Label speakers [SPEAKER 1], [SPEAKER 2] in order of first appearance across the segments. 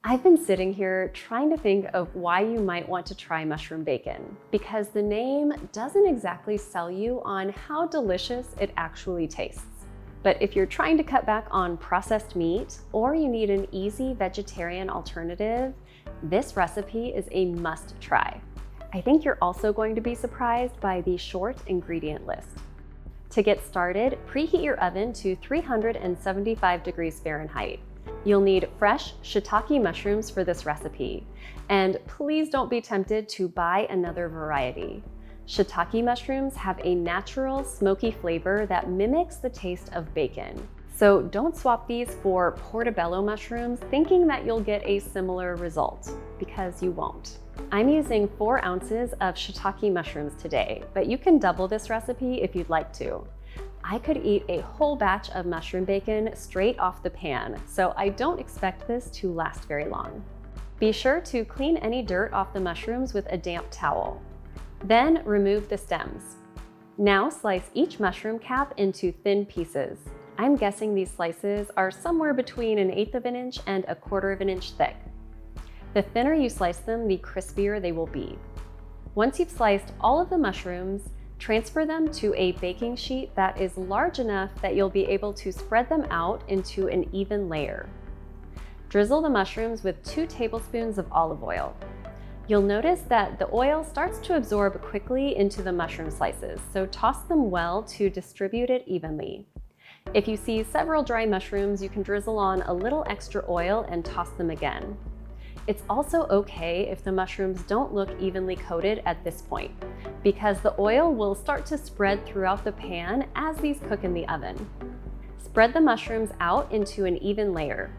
[SPEAKER 1] I've been sitting here trying to think of why you might want to try mushroom bacon, because the name doesn't exactly sell you on how delicious it actually tastes. But if you're trying to cut back on processed meat, or you need an easy vegetarian alternative, this recipe is a must try. I think you're also going to be surprised by the short ingredient list. To get started, preheat your oven to 375 degrees Fahrenheit. You'll need fresh shiitake mushrooms for this recipe, and please don't be tempted to buy another variety. Shiitake mushrooms have a natural smoky flavor that mimics the taste of bacon. So don't swap these for portobello mushrooms thinking that you'll get a similar result, because you won't. I'm using 4 ounces of shiitake mushrooms today, but you can double this recipe if you'd like to. I could eat a whole batch of mushroom bacon straight off the pan, so I don't expect this to last very long. Be sure to clean any dirt off the mushrooms with a damp towel. Then remove the stems. Now slice each mushroom cap into thin pieces. I'm guessing these slices are somewhere between 1/8 of an inch and 1/4 of an inch thick. The thinner you slice them, the crispier they will be. Once you've sliced all of the mushrooms, transfer them to a baking sheet that is large enough that you'll be able to spread them out into an even layer. Drizzle the mushrooms with 2 tablespoons of olive oil. You'll notice that the oil starts to absorb quickly into the mushroom slices, so toss them well to distribute it evenly. If you see several dry mushrooms, you can drizzle on a little extra oil and toss them again. It's also okay if the mushrooms don't look evenly coated at this point, because the oil will start to spread throughout the pan as these cook in the oven. Spread the mushrooms out into an even layer.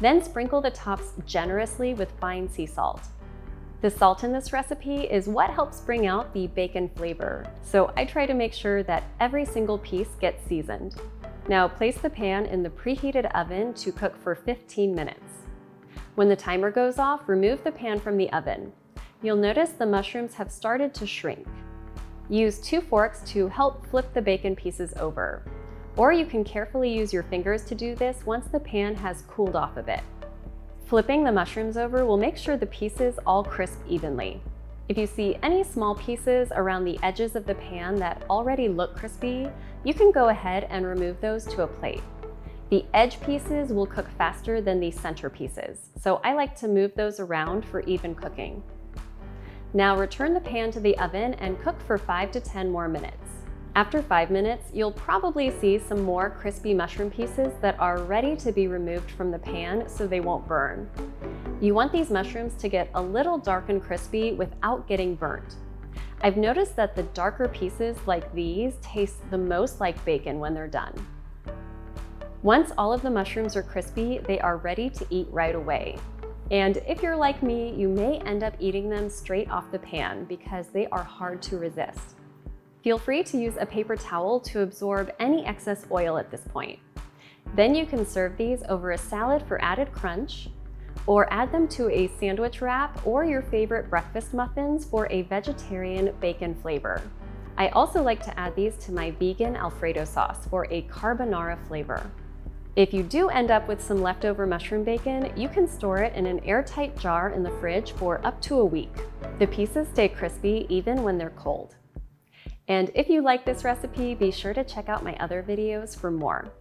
[SPEAKER 1] Then sprinkle the tops generously with fine sea salt. The salt in this recipe is what helps bring out the bacon flavor, so I try to make sure that every single piece gets seasoned. Now place the pan in the preheated oven to cook for 15 minutes. When the timer goes off, remove the pan from the oven. You'll notice the mushrooms have started to shrink. Use 2 forks to help flip the bacon pieces over, or you can carefully use your fingers to do this once the pan has cooled off a bit. Flipping the mushrooms over will make sure the pieces all crisp evenly. If you see any small pieces around the edges of the pan that already look crispy, you can go ahead and remove those to a plate. The edge pieces will cook faster than the center pieces, so I like to move those around for even cooking. Now return the pan to the oven and cook for 5 to 10 more minutes. After 5 minutes, you'll probably see some more crispy mushroom pieces that are ready to be removed from the pan so they won't burn. You want these mushrooms to get a little dark and crispy without getting burnt. I've noticed that the darker pieces like these taste the most like bacon when they're done. Once all of the mushrooms are crispy, they are ready to eat right away. And if you're like me, you may end up eating them straight off the pan because they are hard to resist. Feel free to use a paper towel to absorb any excess oil at this point. Then you can serve these over a salad for added crunch, or add them to a sandwich wrap or your favorite breakfast muffins for a vegetarian bacon flavor. I also like to add these to my vegan Alfredo sauce for a carbonara flavor. If you do end up with some leftover mushroom bacon, you can store it in an airtight jar in the fridge for up to a week. The pieces stay crispy even when they're cold. And if you like this recipe, be sure to check out my other videos for more.